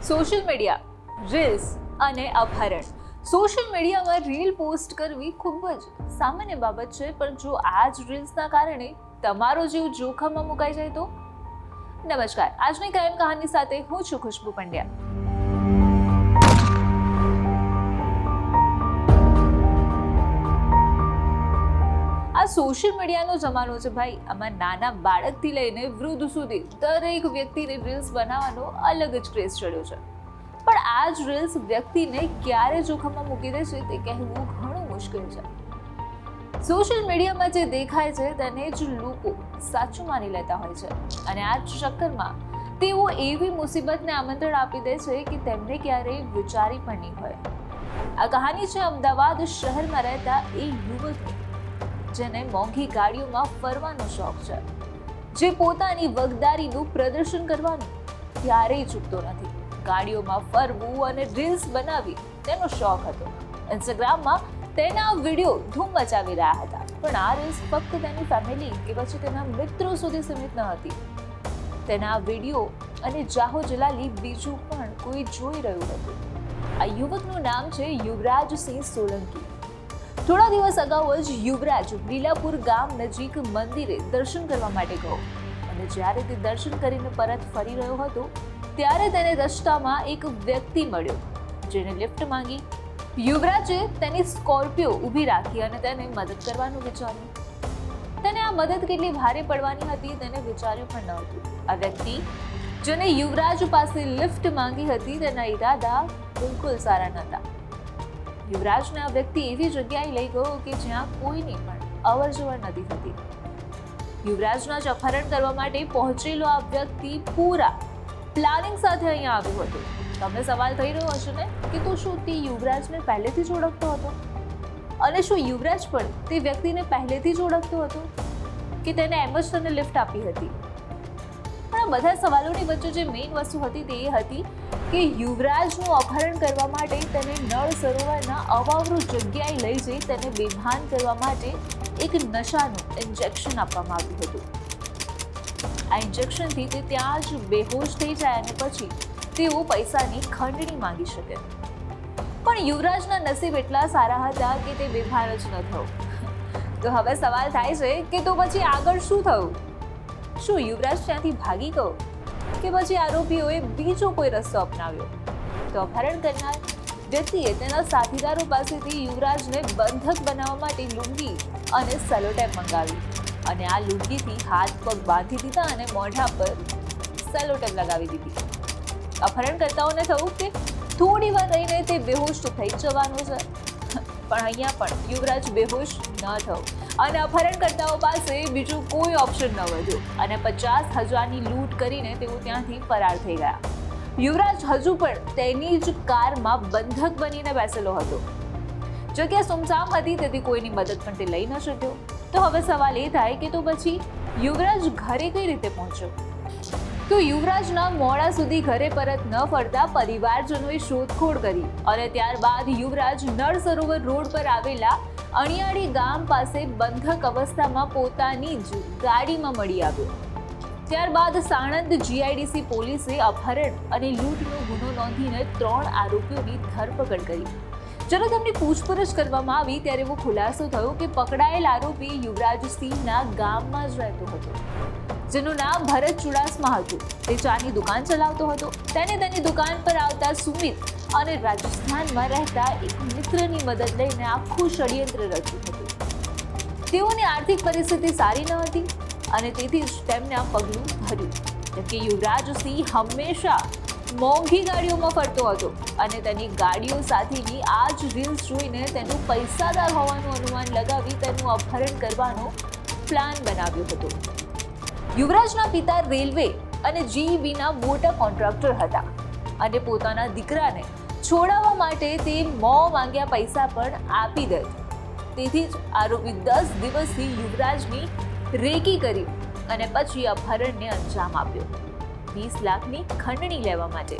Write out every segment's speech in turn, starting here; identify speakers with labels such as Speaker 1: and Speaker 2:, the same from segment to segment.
Speaker 1: Social media, reels અને અપહરણ. Social મીડિયામાં રીલ પોસ્ટ કરવી ખૂબ જ સામાન્ય બાબત છે, પણ જો આ જ રીલ્સના કારણે તમારો જીવ જોખમમાં મુકાઈ જાય તો? નમસ્કાર, આજની ક્રાઇમ કહાની સાથે હું છું ખુશ્બુ પંડ્યા. આ સોશિયલ મીડિયાનો જમાનો છે ભાઈ. આમાં નાના બાળકથી લઈને વૃદ્ધ સુધી દરેક વ્યક્તિને રીલ્સ બનાવવાનો અલગ જ ક્રેઝ ચડ્યો છે. પણ આ જ રીલ્સ વ્યક્તિને ક્યારે જોખમમાં મૂકી દે છે તે કહેવું ઘણું મુશ્કેલ છે. સોશિયલ મીડિયામાં જે દેખાય છે તેને જ લોકો સાચું માની લેતા હોય છે, અને આ જ ચક્કરમાં તેઓ એવી મુસીબતને આમંત્રણ આપી દે છે કે તેમને ક્યારેય વિચારી પણ નહીં હોય. આ કહાની છે અમદાવાદ શહેરમાં રહેતા એ યુવકની, જેને મોંઘી ગાડીઓમાં ફરવાનો શોખ છે, જે પોતાની વગદારીનું પ્રદર્શન કરવાનું ક્યારેય ચૂકતો નથી. ગાડીઓમાં ફરવું અને રીલ્સ બનાવવી તેનો શોખ હતો. ઇન્સ્ટાગ્રામમાં તેના વિડીયો ધૂમ મચાવી રહ્યા હતા, પણ આ રીલ્સ ફક્ત તેની ફેમિલી કે પછી તેના મિત્રો સુધી સીમિત ન હતી. તેના વિડીયો અને જાહો જલાલી બીજું પણ કોઈ જોઈ રહ્યું હતું. આ યુવકનું નામ છે યુવરાજસિંહ સોલંકી. થોડા દિવસ અગાઉ જ યુવરાજ લીલાપુર ગામ નજીક મંદિરે દર્શન કરવા માટે ગયો, અને જ્યારે તે દર્શન કરીને પરત ફરી રહ્યો હતો ત્યારે તેને રસ્તામાં એક વ્યક્તિ મળ્યો, જેને લિફ્ટ માંગી. યુવરાજે તેની સ્કોર્પિયો ઊભી રાખી અને તેને મદદ કરવાનું વિચાર્યું. તેને આ મદદ કેટલી ભારે પડવાની હતી તેને વિચાર્યું પણ ન હતું. આ વ્યક્તિ જેને યુવરાજ પાસે લિફ્ટ માંગી હતી તેના ઈરાદા બિલકુલ સારા નહોતા. યુવરાજને આ વ્યક્તિ એવી જગ્યાએ લઈ ગયો કે જ્યાં કોઈની પણ અવરજવર નથી થતી. યુવરાજના જ અપહરણ કરવા માટે પહોંચેલો આ વ્યક્તિ પૂરા પ્લાનિંગ સાથે અહીંયા આવ્યો હતો. તમને સવાલ થઈ રહ્યો હશે ને કે તો શું તે યુવરાજને પહેલેથી જ ઓળખતો હતો? અને શું યુવરાજ પણ તે વ્યક્તિને પહેલેથી જ ઓળખતો હતો કે તેને એમ જ તેને લિફ્ટ આપી હતી? પણ આ બધા સવાલોની વચ્ચે જે મેઇન વસ્તુ હતી તે એ હતી કે યુવરાજનું અપહરણ કરવા માટે તેને નળ સરોવરના અવાવરૂ જગ્યાએ લઈ જઈ તેને બેભાન કરવા માટે એક નશાનું ઇન્જેક્શન આપવામાં આવ્યું હતું. આ ઇન્જેક્શનથી તે ત્યાં જ બેહોશ થઈ જાય અને પછી તેઓ પૈસાની ખંડણી માંગી શકે. પણ યુવરાજના નસીબ એટલા સારા હતા કે તે બેભાન જ ન થયો. તો હવે સવાલ થાય છે કે તો પછી આગળ શું થયું? શું યુવરાજ ત્યાંથી ભાગી ગયો કે પછી આરોપીઓએ બીજો કોઈ રસ્તો અપનાવ્યો? તો અપહરણ કરનાર વ્યક્તિએ તેના સાથીદારો પાસેથી યુવરાજને બંધક બનાવવા માટે લુંગી અને સેલોટેપ મંગાવી, અને આ લુંગીથી હાથ પગ બાંધી દીધા અને મોઢા પર સેલોટેપ લગાવી દીધી. અપહરણકર્તાઓને થયું કે થોડી વાર રહીને તે બેહોશ થઈ જવાનો છે, પણ અહીંયા પણ યુવરાજ બેહોશ ન થયો, અને અપહરણકર્તાઓ પાસે બીજું કોઈ ઓપ્શન ન વધ્યો, અને 50,000ની લૂંટ કરીને તેઓ ત્યાંથી ફરાર થઈ ગયા. યુવરાજ હજુ પણ તેની જ કારમાં બંધક બનીને બેસેલો હતો. જગ્યા સુમસામ હતી તેથી કોઈની મદદ પણ તે લઈ ન શક્યો. તો હવે સવાલ એ થાય કે તો પછી યુવરાજ ઘરે કઈ રીતે પહોંચ્યો? તો યુવરાજના મોડા સુધી ઘરે પરત ન ફરતા પરિવારજનોએ શોધખોળ કરી, અને ત્યારબાદ યુવરાજ નળ સરોવર રોડ પર આવેલા અણિયાળી ગામ પાસે બંધક અવસ્થામાં પોતાની જ ગાડીમાં મળી આવ્યો. ત્યારબાદ સાણંદ જીઆઈડીસી પોલીસે અપહરણ અને લૂંટનો ગુનો નોંધીને 3 આરોપીઓની ધરપકડ કરી. જ્યારે તેમની પૂછપરછ કરવામાં આવી ત્યારે એવો ખુલાસો થયો કે પકડાયેલ આરોપી યુવરાજસિંહના ગામમાં જ રહેતો હતો, જેનું નામ ભરત ચુડાસમા હતું. તે ચાની દુકાન ચલાવતો હતો. તેને તેની દુકાન પર આવતા સુમિત અને રાજસ્થાનમાં રહેતા એક મિત્રની મદદ લઈને આખું ષડયંત્ર રચ્યું હતું. તેઓની આર્થિક પરિસ્થિતિ સારી ન હતી, અને તેથી જ તેમને આ પગલું ભર્યું. કે યુવરાજસિંહ હંમેશા મોંઘી ગાડીઓમાં ફરતો હતો, અને તેની ગાડીઓ સાથેની આ જ રીલ્સ જોઈને તેનું પૈસાદાર હોવાનું અનુમાન લગાવી તેનું અપહરણ કરવાનો પ્લાન બનાવ્યો હતો. યુવરાજના પિતા રેલવે અને જીઈબીના મોટા કોન્ટ્રાક્ટર હતા, અને પોતાના દીકરાને છોડાવવા માટે તે માંગ્યા પૈસા પણ આપી દે. તેથી જ આરોપી 10 દિવસથી યુવરાજની રેકી કરી અને પછી અપહરણને અંજામ આપ્યો 20 લાખની ખંડણી લેવા માટે.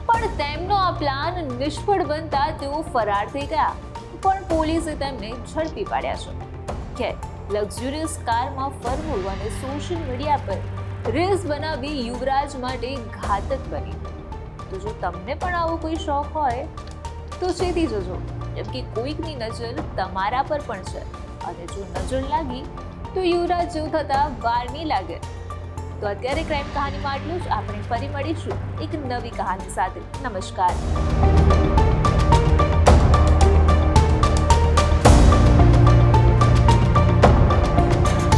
Speaker 1: પણ તેમનો આ પ્લાન નિષ્ફળ બનતા તેઓ ફરાર થઈ ગયા, પણ પોલીસે તેમને ઝડપી પાડ્યા છે. લક્ઝુરિયસ કારમાં ફરવું અને સોશિયલ મીડિયા પર રીલ્સ બનાવી યુવરાજ માટે ઘાતક બની. તો જો તમને પણ આવો કોઈ શોખ હોય તો ચેતી જજો, કેમ કે કોઈકની નજર તમારા પર પણ છે અને જો નજર લાગી તો યુવરાજ જેવું થતા વાર નહીં લાગે. તો અત્યારે ક્રાઇમ કહાનીમાં આટલું જ. આપણે ફરી મળીશું એક નવી કહાની સાથે. નમસ્કાર.